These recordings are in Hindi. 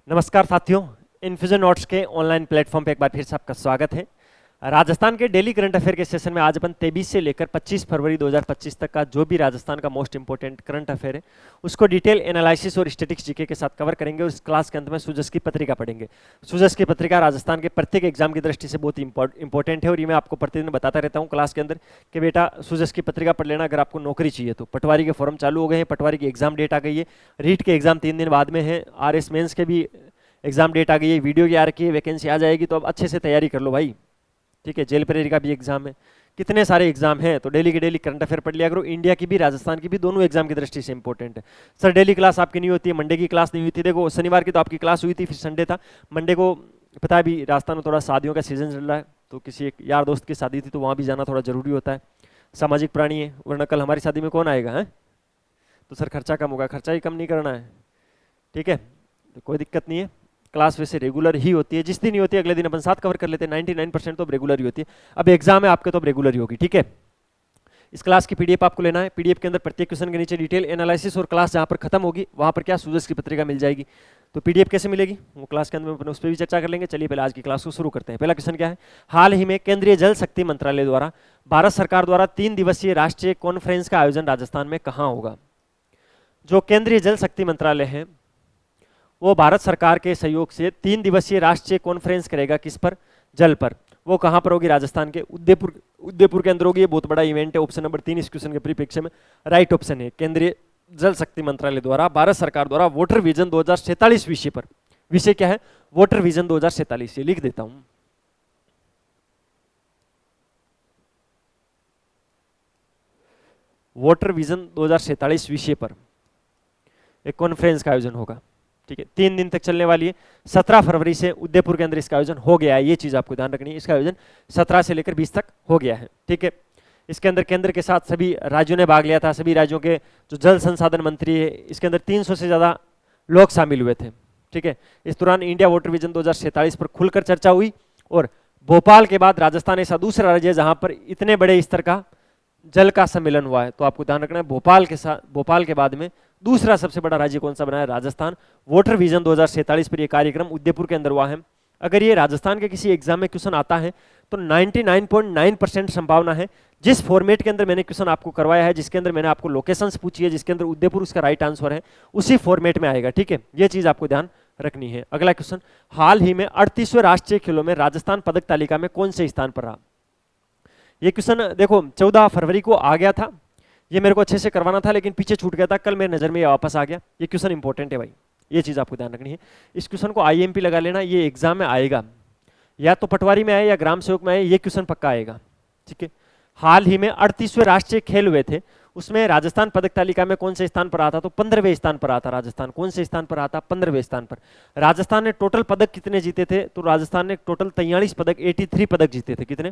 नमस्कार साथियों, इन्फ्यूजन नोट्स के ऑनलाइन प्लेटफॉर्म पे एक बार फिर से आपका स्वागत है। राजस्थान के डेली करंट अफेयर के सेशन में आज अपन 23 से लेकर 25 फरवरी 2025 तक का जो भी राजस्थान का मोस्ट इंपोर्टेंट करंट अफेयर है उसको डिटेल एनालिसिस और स्टैटिक्स जीके के साथ कवर करेंगे और इस क्लास के अंत में सूजस की पत्रिका पढ़ेंगे। सूजस की पत्रिका राजस्थान के प्रत्येक एग्जाम की दृष्टि से बहुत इंपॉर्टेंट है और ये मैं आपको प्रतिदिन बताता रहता हूँ क्लास के अंदर कि बेटा सूजस की पत्रिका पढ़ लेना अगर आपको नौकरी चाहिए तो। पटवारी के फॉर्म चालू हो गए हैं, पटवारी की एग्जाम डेट आ गई है, रीट के एग्जाम 3 दिन बाद में है, RS मेंस के भी एग्जाम डेट आ गई है, वीडियो की आ रखी है, वैकेंसी आ जाएगी, तो अब अच्छे से तैयारी कर लो भाई। ठीक है, जेल प्रेरी का भी एग्जाम है, कितने सारे एग्जाम हैं, तो डेली के डेली करंट अफेयर पढ़ लिया करो। इंडिया की भी राजस्थान की भी दोनों एग्जाम की दृष्टि से इंपॉर्टेंट है। सर डेली क्लास आपकी नहीं होती है, मंडे की क्लास नहीं हुई थी। देखो शनिवार की तो आपकी क्लास हुई थी, फिर संडे था, मंडे को पता है अभी राजस्थान में थोड़ा शादियों का सीजन चल रहा है, तो किसी एक यार दोस्त की शादी थी तो वहाँ भी जाना थोड़ा जरूरी होता है, सामाजिक प्राणी है, वरना कल हमारी शादी में कौन आएगा है, तो सर खर्चा कम होगा, खर्चा ही कम नहीं करना है। ठीक है, तो कोई दिक्कत नहीं है, क्लास वैसे रेगुलर ही होती है, जिस दिन ही होती है अगले दिन अपन साथ कवर कर लेते हैं। 99% तो अब रेगुलर ही होती है। अब एग्जाम है आपके तो अब रेगुलर ही होगी। ठीक है, इस क्लास की पीडीएफ आपको लेना है, पीडीएफ के अंदर प्रत्येक क्वेश्चन के नीचे डिटेल एनालिसिस और क्लास जहां पर खत्म होगी वहां पर क्या सूजस की पत्रिका मिल जाएगी। तो पीडीएफ कैसे मिलेगी वो क्लास के अंदर उस पर भी चर्चा कर लेंगे। चलिए पहले आज की क्लास को शुरू करते हैं। पहला क्वेश्चन क्या है, हाल ही में केंद्रीय जल शक्ति मंत्रालय द्वारा भारत सरकार द्वारा 3 दिवसीय राष्ट्रीय कॉन्फ्रेंस का आयोजन राजस्थान में कहाँ होगा। जो केंद्रीय जल शक्ति मंत्रालय है वो भारत सरकार के सहयोग से 3 दिवसीय राष्ट्रीय कॉन्फ्रेंस करेगा, किस पर, जल पर। वो कहां पर होगी, राजस्थान के उदयपुर के अंदर होगी। ये बहुत बड़ा इवेंट है। ऑप्शन नंबर 3 इस क्वेश्चन के परिप्रेक्ष्य में राइट ऑप्शन है। केंद्रीय जल शक्ति मंत्रालय द्वारा भारत सरकार द्वारा वाटर विजन 2047 विषय पर, विषय क्या है, वाटर विजन 2047, ये लिख देता हूं। वाटर विजन 2047 विषय पर एक कॉन्फ्रेंस का आयोजन होगा। ठीक है, 3 दिन तक चलने वाली है। 17 फरवरी से उदयपुर के अंदर इसका आयोजन हो गया है, ये चीज आपको ध्यान रखनी है। इसका आयोजन 17 से लेकर 20 तक हो गया है। ठीक है, इसके अंदर केंद्र के साथ सभी राज्यों ने भाग लिया था। सभी राज्यों के जो जल संसाधन मंत्री है, इसके अंदर 300 से ज्यादा लोग शामिल हुए थे। ठीक है, इस दौरान इंडिया वाटर विजन 2047 पर खुलकर चर्चा हुई और भोपाल के बाद राजस्थान ऐसा दूसरा राज्य है जहां पर इतने बड़े स्तर का जल का सम्मेलन हुआ है। तो आपको ध्यान रखना है, भोपाल के बाद में दूसरा सबसे बड़ा राज्य कौन सा बना है, राजस्थान। वाटर विजन 2047 पर यह कार्यक्रम उदयपुर के अंदर हुआ है। अगर ये राजस्थान के किसी एग्जाम में क्वेश्चन आता है तो 99.9% संभावना है, जिस फॉर्मेट के अंदर मैंने क्वेश्चन आपको करवाया है, जिसके अंदर मैंने आपको लोकेशंस पूछी है, जिसके अंदर उदयपुर उसका राइट आंसर है, उसी फॉर्मेट में आएगा। ठीक है, ये चीज आपको ध्यान रखनी है। अगला क्वेश्चन, हाल ही में 38वें राष्ट्रीय खेलों में राजस्थान पदक तालिका में कौन से स्थान पर रहा। ये क्वेश्चन देखो 14 फरवरी को आ गया था, ये मेरे को अच्छे से करवाना था लेकिन पीछे छूट गया था, कल मेरे नजर में ये वापस आ गया। ये क्वेश्चन इंपॉर्टेंट है भाई, ये चीज आपको ध्यान रखनी है। इस क्वेश्चन को IMP लगा लेना, ये एग्जाम में आएगा, या तो पटवारी में आए या ग्राम सेवक में आए, ये क्वेश्चन पक्का आएगा। ठीक है, हाल ही में 38वें राष्ट्रीय खेल हुए थे, उसमें राजस्थान पदक तालिका में कौन से स्थान पर आता, तो 15वें स्थान पर आता राजस्थान। कौन से स्थान पर आता, 15वें स्थान पर। राजस्थान ने टोटल पदक कितने जीते थे, तो राजस्थान ने टोटल 43 पदक, 83 पदक जीते थे। कितने,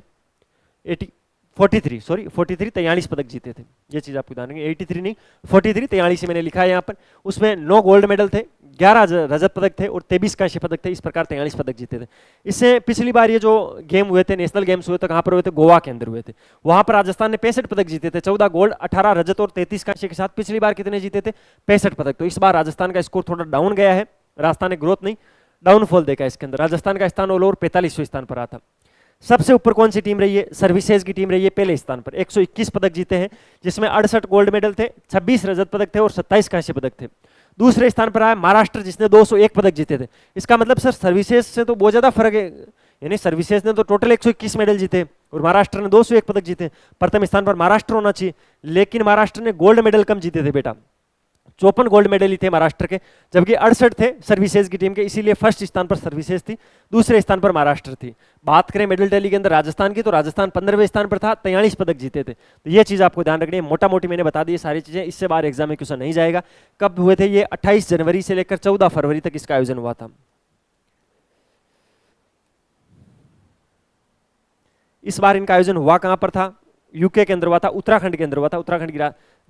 43 43 पदक जीते थे। ये चीज आपको ध्यान रखनी, 83 नहीं 43, 43 मैंने लिखा है यहाँ पर। उसमें 9 गोल्ड मेडल थे, 11 रजत पदक थे और 23 कांस्य पदक थे। इस प्रकार 43 पदक जीते थे। इससे पिछली बार ये जो गेम हुए थे, नेशनल गेम्स हुए थे, कहाँ पर हुए थे, गोवा के अंदर हुए थे। वहां पर राजस्थान ने 65 पदक जीते थे, 14 गोल्ड, 18 रजत और 33 कांस्य के साथ। पिछली बार कितने जीते थे, 65 पदक। तो इस बार राजस्थान का स्कोर थोड़ा डाउन गया है, राजस्थान ने ग्रोथ नहीं डाउनफॉल देखा इसके अंदर। राजस्थान का स्थान ऑल ओवर 45वें स्थान पर आता। सबसे ऊपर कौन सी टीम रही है, सर्विसेज की टीम रही है पहले स्थान पर, 121 पदक जीते हैं, जिसमें 68 गोल्ड मेडल थे, 26 रजत पदक थे और 27 कांस्य पदक थे। दूसरे स्थान पर आया महाराष्ट्र, जिसने 201 पदक जीते थे। इसका मतलब सर सर्विसेज से तो बहुत ज्यादा फर्क है, यानी सर्विसेज ने तो टोटल 121 मेडल जीते और महाराष्ट्र ने 201 पदक जीते। प्रथम स्थान पर महाराष्ट्र होना चाहिए, लेकिन महाराष्ट्र ने गोल्ड मेडल कम जीते थे बेटा, 54 गोल्ड मेडल ही थे महाराष्ट्र के, जबकि 68 थे सर्विसेज की टीम के, इसीलिए फर्स्ट स्थान पर सर्विसेज थी, दूसरे स्थान पर महाराष्ट्र थी। बात करें मेडल टैली के अंदर राजस्थान की, तो राजस्थान 15वें स्थान पर था, 43 पदक जीते थे। तो ये चीज आपको ध्यान रखनी है। मोटा मोटी मैंने बता दी सारी चीजें, इससे बाहर एग्जाम में क्वेश्चन नहीं जाएगा। कब हुए थे ये, 28 जनवरी से लेकर 14 फरवरी तक इसका आयोजन हुआ था। इस बार इनका आयोजन हुआ कहां पर था, यूके के अंदर हुआ था, उत्तराखंड के अंदर हुआ था, उत्तराखंड की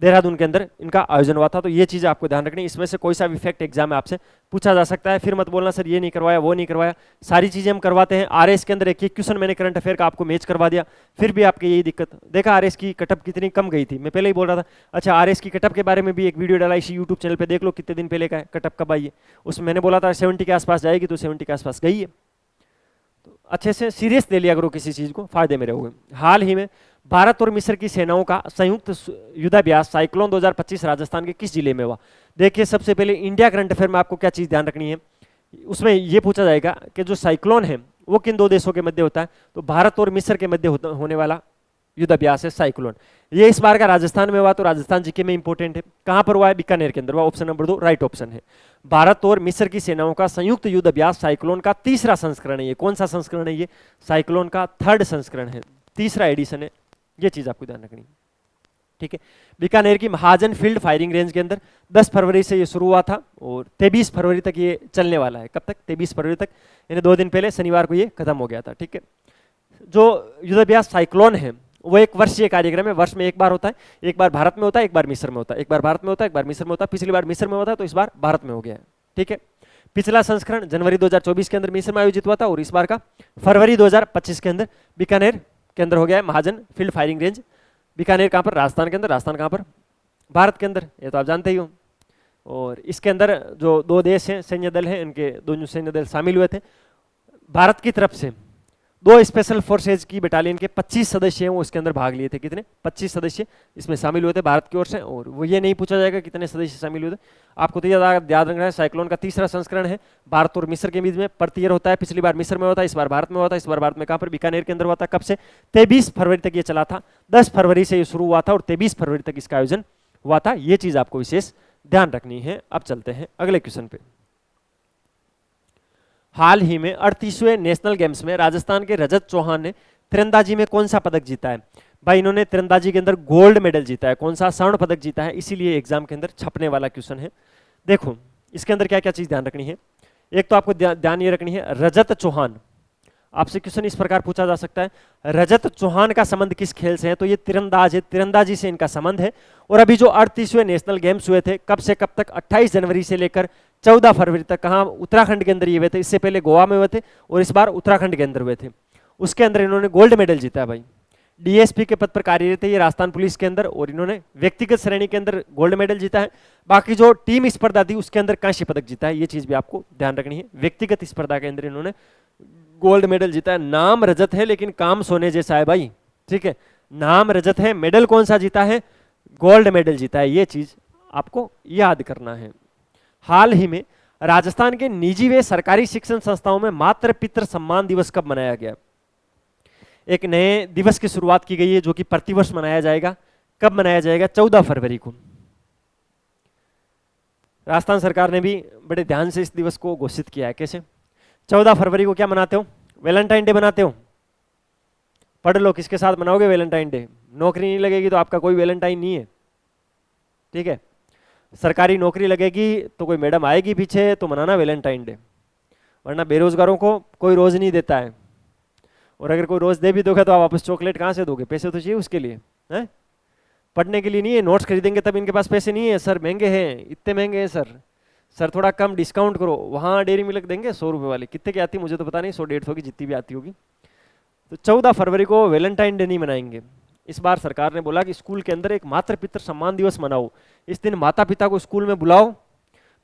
देहरादून के अंदर इनका आयोजन हुआ था। तो ये चीज़ आपको ध्यान रखनी, इसमें से कोई सा भी फैक्ट एग्जाम में आपसे पूछा जा सकता है। फिर मत बोलना सर ये नहीं करवाया वो नहीं करवाया, सारी चीज़ें हम करवाते हैं। आरएस के अंदर एक क्वेश्चन मैंने करंट अफेयर का आपको मैच करवा दिया, फिर भी आपकी यही दिक्कत। देखा आरएस की कटअप कितनी कम गई थी, मैं पहले ही बोल रहा था। अच्छा आरएस की कटअप के बारे में भी एक वीडियो डाला इसी यूट्यूब चैनल पर, देख लो कितने दिन पहले का है, कटअप कब आई है। उसमें मैंने बोला था 70 के आसपास जाएगी, तो 70 के आसपास गई है। तो अच्छे से सीरियस ले लिया करो किसी चीज़ को, फायदे में रहोगे। हाल ही में भारत और मिस्र की सेनाओं का संयुक्त युद्धाभ्यास साइक्लोन 2025 राजस्थान के किस जिले में हुआ। देखिए सबसे पहले इंडिया करंट अफेयर में आपको क्या चीज़ ध्यान रखनी है, उसमें ये पूछा जाएगा कि जो साइक्लोन है वो किन दो देशों के मध्य होता है, तो भारत और मिस्र के मध्य होने वाला युद्धाभ्यास है साइक्लोन। ये इस बार का राजस्थान में हुआ, तो राजस्थान जीके में इंपॉर्टेंट है। कहां पर हुआ है, बीकानेर के अंदर हुआ। ऑप्शन नंबर 2 राइट ऑप्शन है। भारत और मिस्र की सेनाओं का संयुक्त युद्ध अभ्यास साइक्लोन का तीसरा संस्करण है। ये कौन सा संस्करण है, ये साइक्लोन का 3rd संस्करण है, तीसरा एडिशन है। ये चीज आपको ध्यान रखनी, ठीक है। बीकानेर की महाजन फील्ड फायरिंग रेंज के अंदर 10 फरवरी से ये शुरू हुआ था और 23 फरवरी तक ये चलने वाला है। कब तक, 23 फरवरी तक, यानी 2 दिन पहले शनिवार को ये खत्म हो गया था, ठीक है। जो युद्धाभ्यास साइक्लोन है वो एक वर्षीय कार्यक्रम है, वर्ष में एक बार होता है। एक बार भारत में होता है, एक बार मिस्र में होता है, एक बार भारत में होता है, एक बार मिस्र में होता है। पिछली बार मिस्र में होता है, तो इस बार भारत में हो गया है, ठीक है। पिछला संस्करण जनवरी 2024 के अंदर मिस्र में आयोजित हुआ था और इस बार का फरवरी 2025 के अंदर बीकानेर के अंदर हो गया है। महाजन फील्ड फायरिंग रेंज बीकानेर कहाँ पर, राजस्थान के अंदर। राजस्थान कहाँ पर, भारत के अंदर, ये तो आप जानते ही हो। और इसके अंदर जो 2 देश हैं, सैन्य दल हैं, इनके 2 सैन्य दल शामिल हुए थे। भारत की तरफ से 2 स्पेशल फोर्सेज की बटालियन के 25 सदस्य हैं, वो इसके अंदर भाग लिए थे। कितने, 25 सदस्य इसमें शामिल हुए थे भारत की ओर से। और वो ये नहीं पूछा जाएगा कितने सदस्य शामिल हुए थे, आपको तो याद रखना है। साइक्लोन का तीसरा संस्करण है, भारत और मिस्र के बीच में प्रति ईयर होता है। पिछली बार मिस्र में होता है, इस बार भारत में होता है। इस बार भारत में कहाँ पर, बीकानेर के अंदर हुआ था। कब से, 23 फरवरी तक ये चला था। 10 फरवरी से ये शुरू हुआ था और 23 फरवरी तक इसका आयोजन हुआ था। ये चीज आपको विशेष ध्यान रखनी है। अब चलते हैं अगले क्वेश्चन पे। हाल ही में 38वें नेशनल गेम्स में राजस्थान के रजत चौहान ने तीरंदाजी में कौन सा पदक जीता है। भाई इन्होंने तीरंदाजी के अंदर गोल्ड मेडल जीता है। कौन सा, स्वर्ण पदक जीता है। इसीलिए एग्जाम के अंदर छपने वाला क्वेश्चन है। देखो इसके अंदर क्या क्या चीज ध्यान रखनी है। एक तो आपको ध्यान ये रखनी है, रजत चौहान, आपसे क्वेश्चन इस प्रकार पूछा जा सकता है, रजत चौहान का संबंध किस खेल से है, तो ये तीरंदाज है, तीरंदाजी से इनका संबंध है। और अभी जो 38वें नेशनल गेम्स हुए थे, कब से कब तक, 28 जनवरी से लेकर 14 फरवरी तक, कहाँ, उत्तराखंड के अंदर ये हुए थे। इससे पहले गोवा में हुए थे और इस बार उत्तराखंड के अंदर हुए थे। उसके अंदर इन्होंने गोल्ड मेडल जीता है। भाई डीएसपी के पद पर कार्यरत है ये राजस्थान पुलिस के अंदर, और इन्होंने व्यक्तिगत श्रेणी के अंदर गोल्ड मेडल जीता है। बाकी जो टीम स्पर्धा थी उसके अंदर कांस्य पदक जीता है। ये चीज भी आपको ध्यान रखनी है। व्यक्तिगत स्पर्धा के अंदर इन्होंने गोल्ड मेडल जीता है। नाम रजत है लेकिन काम सोने जैसा है भाई, ठीक है। नाम रजत है, मेडल कौन सा जीता है, गोल्ड मेडल जीता है। ये चीज आपको याद करना है। हाल ही में राजस्थान के निजी व सरकारी शिक्षण संस्थाओं में मातृ पितृ सम्मान दिवस कब मनाया गया। एक नए दिवस की शुरुआत की गई है जो कि प्रतिवर्ष मनाया जाएगा। कब मनाया जाएगा, 14 फरवरी को। राजस्थान सरकार ने भी बड़े ध्यान से इस दिवस को घोषित किया है। कैसे, 14 फरवरी को क्या मनाते हो, वैलेंटाइन डे मनाते हो। पढ़ लो, किसके साथ मनाओगे वैलेंटाइन डे। नौकरी नहीं लगेगी तो आपका कोई वैलेंटाइन नहीं है, ठीक है। सरकारी नौकरी लगेगी तो कोई मैडम आएगी पीछे तो मनाना वैलेंटाइन डे, वरना बेरोजगारों को कोई रोज नहीं देता है। और अगर कोई रोज दे भी दोगे तो आप वापस चॉकलेट कहाँ से दोगे, पैसे तो चाहिए उसके लिए, हैं। पढ़ने के लिए नहीं है, नोट्स खरीदेंगे तब इनके पास पैसे नहीं है। सर महंगे हैं, इतने महंगे हैं सर थोड़ा कम डिस्काउंट करो। वहाँ डेयरी मिल्क देंगे 100 रुपये वाली, कितने की आती मुझे तो पता नहीं, 100-150 की जितनी भी आती होगी। तो 14 फरवरी को वैलेंटाइन डे नहीं मनाएंगे। इस बार सरकार ने बोला कि स्कूल के अंदर एक मातृ पितृ सम्मान दिवस मनाओ। इस दिन माता पिता को स्कूल में बुलाओ,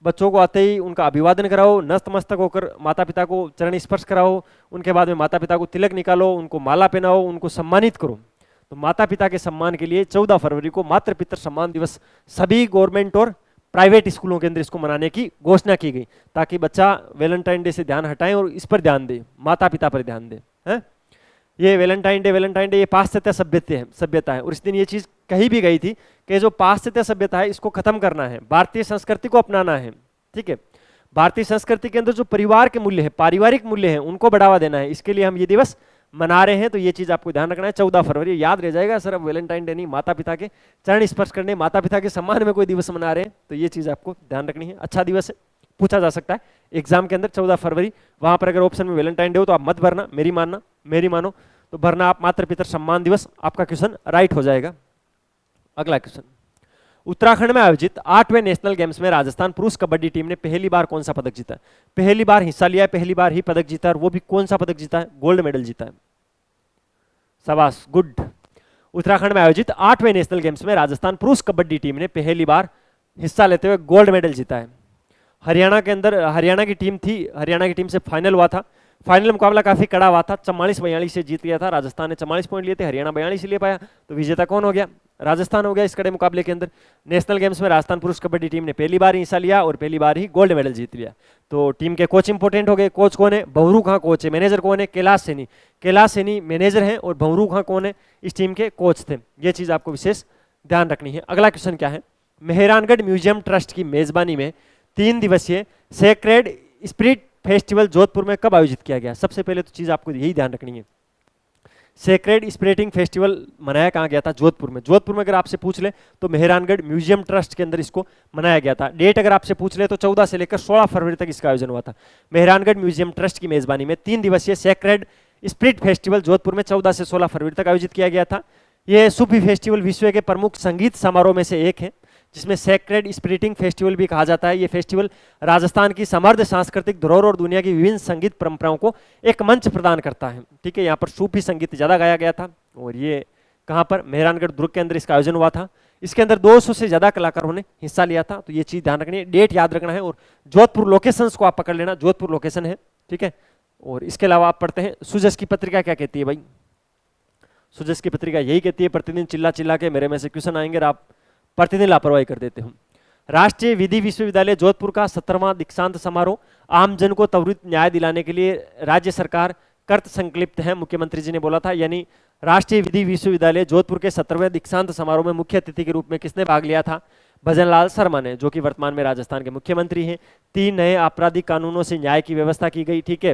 बच्चों को आते ही उनका अभिवादन कराओ, नतमस्तक होकर माता पिता को चरण स्पर्श कराओ। उनके बाद में माता पिता को तिलक निकालो, उनको माला पहनाओ, उनको सम्मानित करो। तो माता पिता के सम्मान के लिए 14 फरवरी को मातृ पितृ सम्मान दिवस सभी गवर्नमेंट और प्राइवेट स्कूलों के अंदर इसको मनाने की घोषणा की गई, ताकि बच्चा वैलेंटाइन डे से ध्यान हटाएं और इस पर ध्यान दे, माता पिता पर ध्यान दे, हैं। ये वैलेंटाइन डे ये पाश्चात्य सभ्यता है। और इस दिन ये चीज कही भी गई थी कि जो पाश्चात्य सभ्यता है इसको खत्म करना है, भारतीय संस्कृति को अपनाना है, ठीक है। भारतीय संस्कृति के अंदर जो परिवार के मूल्य है, पारिवारिक मूल्य है, उनको बढ़ावा देना है। इसके लिए हम ये दिवस मना रहे हैं। तो ये चीज आपको ध्यान रखना है। 14 फरवरी याद रह जाएगा सर, अब वैलेंटाइन डे नहीं, माता पिता के चरण स्पर्श करने, माता पिता के सम्मान में कोई दिवस मना रहे हैं, तो ये चीज आपको ध्यान रखनी है। अच्छा दिवस है, पूछा जा सकता है एग्जाम के अंदर 14 फरवरी। वहां पर अगर ऑप्शन में वैलेंटाइन डे हो तो आप मत भरना, मेरी मानो। तो भरना आप मातृ पितृ सम्मान दिवस, आपका क्वेश्चन राइट हो जाएगा। अगला क्वेश्चन, उत्तराखंड में आयोजित 8वें नेशनल गेम्स में राजस्थान पुरुष कबड्डी टीम ने पहली बार कौन सा पदक जीता है? पहली बार हिस्सा लिया है, पहली बार ही पदक जीता है, और वो भी कौन सा पदक जीता है? गोल्ड मेडल जीता है। शाबाश, गुड। उत्तराखंड में आयोजित 8वें नेशनल गेम्स में राजस्थान पुरुष कबड्डी टीम ने पहली बार हिस्सा लेते हुए गोल्ड मेडल जीता है। हरियाणा के अंदर हरियाणा की टीम थी, हरियाणा की टीम से फाइनल हुआ था। फाइनल मुकाबला काफी कड़ा हुआ था, 44-42 से जीत गया था। राजस्थान ने 44 पॉइंट लिए थे, हरियाणा 42 ले पाया, तो विजेता कौन हो गया? राजस्थान हो गया इस कड़े मुकाबले के अंदर। नेशनल गेम्स में राजस्थान पुरुष कबड्डी टीम ने पहली बार हिस्सा लिया और पहली बार ही गोल्ड मेडल जीत लिया। तो टीम के कोच इंपोर्टेंट हो गए। कोच कौन है? भंवरू खां कोच है। मैनेजर कौन है? कैलाश सैनी। कैलाश सैनी मैनेजर हैं और भंवरू खां कौन है? इस टीम के कोच थे। ये चीज आपको विशेष ध्यान रखनी है। अगला क्वेश्चन क्या है? मेहरानगढ़ म्यूजियम ट्रस्ट की मेजबानी में 3 दिवसीय सेक्रेड स्पिरिट फेस्टिवल जोधपुर में कब आयोजित किया गया? सबसे पहले तो चीज आपको यही ध्यान रखनी है, सेक्रेड स्पिरिटिंग फेस्टिवल मनाया कहाँ गया था? जोधपुर में। जोधपुर में अगर आपसे पूछ ले तो मेहरानगढ़ म्यूजियम ट्रस्ट के अंदर इसको मनाया गया था। डेट अगर आपसे पूछ ले तो 14 से लेकर 16 फरवरी तक इसका आयोजन हुआ था। मेहरानगढ़ म्यूजियम ट्रस्ट की मेजबानी में 3 दिवसीय सेक्रेड स्पिरिट फेस्टिवल जोधपुर में 14 से 16 फरवरी तक आयोजित किया गया था। यह सूफी फेस्टिवल विश्व के प्रमुख संगीत समारोह में से एक है, जिसमें सेक्रेड स्पिरिटिंग फेस्टिवल भी कहा जाता है। ये फेस्टिवल राजस्थान की समृद्ध सांस्कृतिक धरोहर और दुनिया की विभिन्न संगीत परंपराओं को एक मंच प्रदान करता है। ठीक है, यहाँ पर सूफी संगीत ज्यादा गाया गया था और ये कहाँ पर? मेहरानगढ़ दुर्ग के अंदर इसका आयोजन हुआ था। इसके अंदर 200 से ज्यादा कलाकारों ने हिस्सा लिया था। तो ये चीज ध्यान रखनी है, डेट याद रखना है, और जोधपुर लोकेशन को आप पकड़ लेना, जोधपुर लोकेशन है। ठीक है, और इसके अलावा आप पढ़ते हैं सुजस की पत्रिका क्या कहती है भाई? सुजस की पत्रिका यही कहती है, प्रतिदिन चिल्ला चिल्ला के मेरे में से क्वेश्चन आएंगे और आप प्रतिदिन लापरवाही कर देते हो। राष्ट्रीय विधि विश्वविद्यालय जोधपुर का 17वां दीक्षांत समारोह आम जन को त्वरित न्याय दिलाने के लिए राज्य सरकार कृत संकल्पित है, मुख्यमंत्री जी ने बोला था। यानी राष्ट्रीय विधि विश्वविद्यालय जोधपुर के 17वें दीक्षांत समारोह में मुख्य अतिथि के रूप में किसने भाग लिया था? भजन लाल शर्मा ने, जो कि वर्तमान में राजस्थान के मुख्यमंत्री हैं। 3 नए आपराधिक कानूनों से न्याय की व्यवस्था की गई। ठीक है,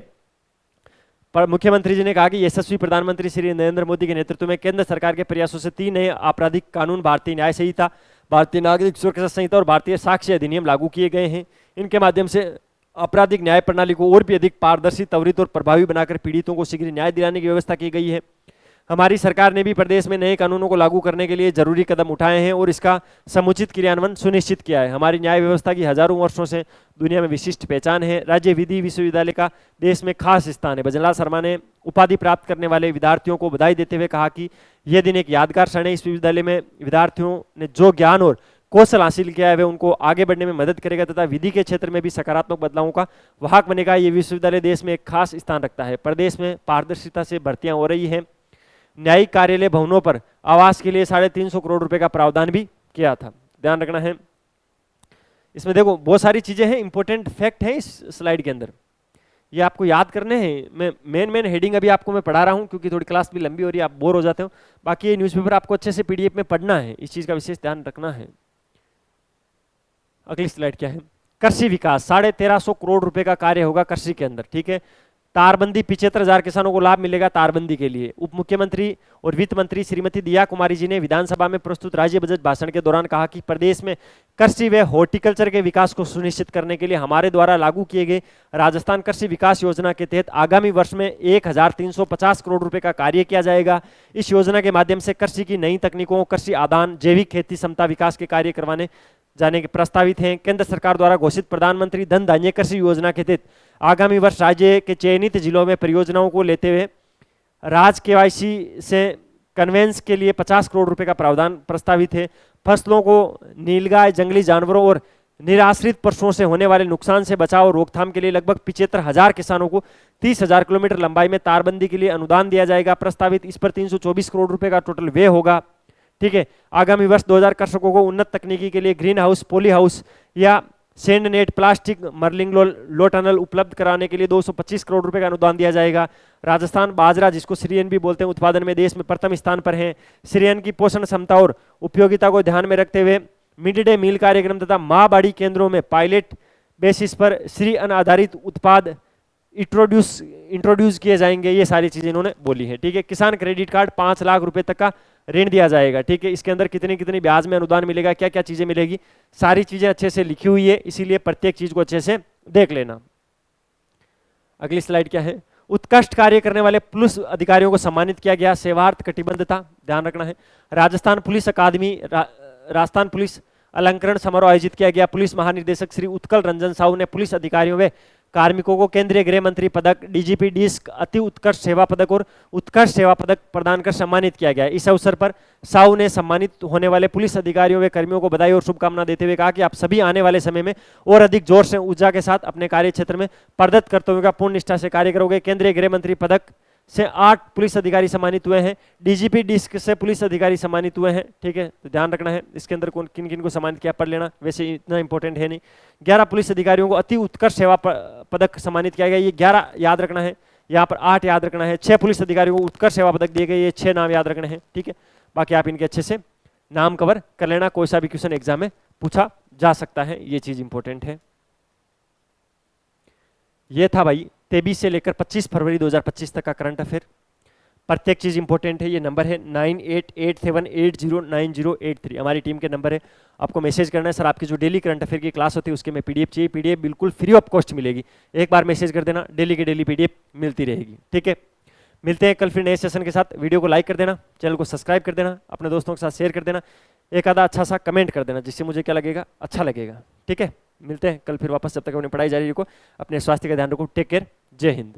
पर मुख्यमंत्री जी ने कहा कि यशस्वी प्रधानमंत्री श्री नरेंद्र मोदी के नेतृत्व में केंद्र सरकार के प्रयासों से 3 नए आपराधिक कानून, भारतीय न्याय संहिता, भारतीय नागरिक सुरक्षा संहिता और भारतीय साक्ष्य अधिनियम लागू किए गए हैं। इनके माध्यम से आपराधिक न्याय प्रणाली को और भी अधिक पारदर्शी, त्वरित और प्रभावी बनाकर पीड़ितों को शीघ्र न्याय दिलाने की व्यवस्था की गई है। हमारी सरकार ने भी प्रदेश में नए कानूनों को लागू करने के लिए जरूरी कदम उठाए हैं और इसका समुचित क्रियान्वयन सुनिश्चित किया है। हमारी न्याय व्यवस्था की हजारों वर्षों से दुनिया में विशिष्ट पहचान है। राज्य विधि विश्वविद्यालय का देश में खास स्थान है। भजनलाल शर्मा ने उपाधि प्राप्त करने वाले विद्यार्थियों को बधाई देते हुए कहा कि यह दिन एक यादगार क्षण है। इस विश्वविद्यालय में विद्यार्थियों ने जो ज्ञान और कौशल हासिल किया है वह उनको आगे बढ़ने में मदद करेगा तथा विधि के क्षेत्र में भी सकारात्मक बदलावों का वाहक बनेगा। ये विश्वविद्यालय देश में एक खास स्थान रखता है। प्रदेश में पारदर्शिता से भर्तियां हो रही हैं। न्यायिक कार्यालय भवनों पर आवास के लिए 350 करोड़ रुपए का प्रावधान भी किया था। ध्यान रखना है। इसमें देखो बहुत सारी चीजें हैं, इंपॉर्टेंट फैक्ट है इस स्लाइड के अंदर, ये आपको याद करने हैं। मैं मेन हेडिंग अभी आपको मैं पढ़ा रहा हूं क्योंकि थोड़ी क्लास भी लंबी हो रही है, आप बोर हो जाते हो। बाकी ये न्यूज़पेपर आपको अच्छे से पीडीएफ में पढ़ना है, इस चीज का विशेष ध्यान रखना है। अगली स्लाइड क्या है? कृषि विकास, 1350 करोड़ रुपए का कार्य होगा कृषि के अंदर। ठीक है, तारबंदी 75,000 किसानों को लाभ मिलेगा तारबंदी के लिए। उप मुख्यमंत्री और वित्त मंत्री श्रीमती दिया कुमारी जी ने विधानसभा में प्रस्तुत राज्य बजट भाषण के दौरान कहा कि प्रदेश में कृषि व हॉर्टिकल्चर के विकास को सुनिश्चित करने के लिए हमारे द्वारा लागू किए गए राजस्थान कृषि विकास योजना के तहत आगामी वर्ष में 1350 करोड़ रुपए का कार्य किया जाएगा। इस योजना के माध्यम से कृषि की नई तकनीकों, कृषि आदान, जैविक खेती क्षमता विकास के कार्य करवाने जाने के प्रस्तावित हैं। केंद्र सरकार द्वारा घोषित प्रधानमंत्री धन धान्य कृषि योजना के तहत आगामी वर्ष राज्य के चयनित जिलों में परियोजनाओं को लेते हुए राज केवाईसी से कन्वेंस के लिए 50 करोड़ रुपए का प्रावधान प्रस्तावित है। फसलों को नीलगाय, जंगली जानवरों और निराश्रित पशुओं से होने वाले नुकसान से बचाव और रोकथाम के लिए लगभग 75,000 किसानों को 30,000 किलोमीटर लंबाई में तारबंदी के लिए अनुदान दिया जाएगा। प्रस्तावित इस पर 324 करोड़ रुपए का टोटल व्यय होगा। ठीक है, आगामी वर्ष 2000 कृषकों को उन्नत तकनीकी के लिए ग्रीन हाउस, पॉली हाउस या sand net, plastic mulching low tunnel उपलब्ध कराने के लिए 225 करोड़ रुपए का अनुदान दिया जाएगा। राजस्थान बाजरा, जिसको श्रीयन भी बोलते हैं, उत्पादन में देश में प्रथम स्थान पर है। श्रीयन की पोषण क्षमता और उपयोगिता को ध्यान में रखते हुए मिड डे मील कार्यक्रम तथा माँ बाड़ी केंद्रों में पायलट बेसिस पर श्री अन्न आधारित उत्पाद इंट्रोड्यूस किए जाएंगे। ये सारी चीजें इन्होंने बोली है। ठीक है, किसान क्रेडिट कार्ड 5 लाख रुपए तक का ऋण दिया जाएगा। ठीक है, इसके अंदर कितनी कितनी ब्याज में अनुदान मिलेगा, क्या क्या चीजें मिलेगी, सारी चीजें अच्छे से लिखी हुई है, इसीलिए प्रत्येक चीज को अच्छे से देख लेना। अगली स्लाइड क्या है? उत्कृष्ट कार्य करने वाले पुलिस अधिकारियों को सम्मानित किया गया, सेवार्थ कटिबद्धता ध्यान रखना है। राजस्थान पुलिस अकादमी राजस्थान पुलिस अलंकरण समारोह आयोजित किया गया, पुलिस महानिदेशक श्री उत्कल रंजन साहू ने पुलिस अधिकारियों व कार्मिकों को केंद्रीय गृह मंत्री पदक, डीजीपी डिस्क, अति उत्कृष्ट सेवा पदक और उत्कृष्ट सेवा पदक प्रदान कर सम्मानित किया गया। इस अवसर पर साहू ने सम्मानित होने वाले पुलिस अधिकारियों व कर्मियों को बधाई और शुभकामना देते हुए कहा कि आप सभी आने वाले समय में और अधिक जोर से ऊर्जा के साथ अपने कार्य क्षेत्र में प्रदत्त कर्तव्यों का पूर्ण निष्ठा से कार्य करोगे। केंद्रीय गृह मंत्री पदक से 8 पुलिस अधिकारी सम्मानित हुए हैं, डीजीपी डिस्क से पुलिस अधिकारी सम्मानित हुए हैं। ठीक है, तो ध्यान रखना है इसके अंदर कौन किन किन को सम्मानित किया पढ़ लेना, वैसे इतना इंपॉर्टेंट है नहीं। 11 पुलिस अधिकारियों को अति उत्कृष्ट सेवा पदक सम्मानित किया गया, ये 11 याद रखना है, यहाँ पर 8 याद रखना है। 6 पुलिस अधिकारियों को उत्कृष्ट सेवा पदक दिए गए, ये 6 नाम याद रखने हैं। ठीक है, बाकी आप इनके अच्छे से नाम कवर कर लेना, कोई सा भी क्वेश्चन एग्जाम में पूछा जा सकता है, ये चीज इंपॉर्टेंट है। ये था भाई 23 से लेकर 25 फरवरी 2025 तक का करंट अफेयर। प्रत्येक चीज इंपॉर्टेंट है, ये नंबर है 9887809083, हमारी टीम के नंबर है। आपको मैसेज करना है, सर आपकी जो डेली करंट अफेयर की क्लास होती है उसके में पीडीएफ चाहिए, पीडीएफ बिल्कुल फ्री ऑफ कॉस्ट मिलेगी। एक बार मैसेज कर देना, डेली की डेली पीडीएफ मिलती रहेगी। ठीक है, मिलते हैं कल फिर नए सेशन के साथ। वीडियो को लाइक कर देना, चैनल को सब्सक्राइब कर देना, अपने दोस्तों के साथ शेयर कर देना, एक आधा अच्छा सा कमेंट कर देना जिससे मुझे क्या लगेगा, अच्छा लगेगा। ठीक है, मिलते हैं कल फिर वापस, जब तक अपनी पढ़ाई जारी रखो, अपने स्वास्थ्य का ध्यान रखो। टेक केयर, जय हिंद।